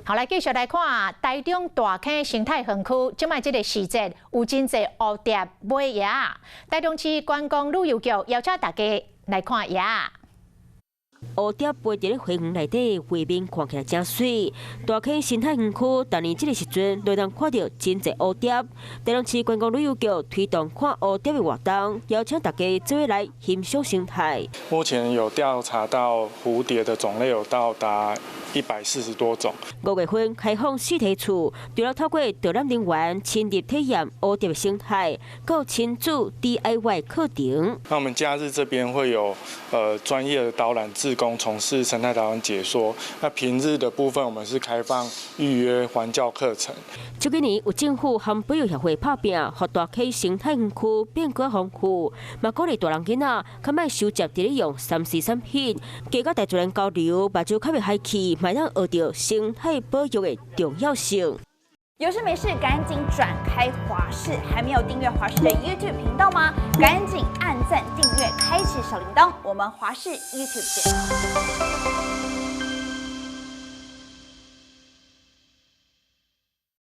好，来继续来看台中大坑生态园区，即卖这个时节有真侪蝴蝶买叶。台中市观光旅游局邀请大家来看叶。蝴蝶飞伫咧花园内底，画面看起来真水。大坑生态园区，逐年这个时阵都能看到真侪蝴蝶。台中市观光旅游局推动看蝴蝶的活动，邀请大家做伙来欣赏生态。目前有调查到蝴蝶的种类有到达140多种。5月份开放试题处，除了透过导览人员亲自体验蝴蝶的生态，还有亲子 DIY 课程。那我们假日这边会有专业的导览志工从事生态导览解说。那平日的部分，我们是开放预约环教课程。这几年有政府和保育协会拍拼，让大溪生态园区变更丰富，嘛鼓励大人囡仔较莫收集伫咧用3C 产品，加甲大自然交流，目睭较袂害气，嘛让学到生态保育的重要性。有事没事赶紧转开华视，还没有订阅华视的 YouTube 频道吗？赶紧按赞、订阅、开启小铃铛，我们华视 YouTube 见。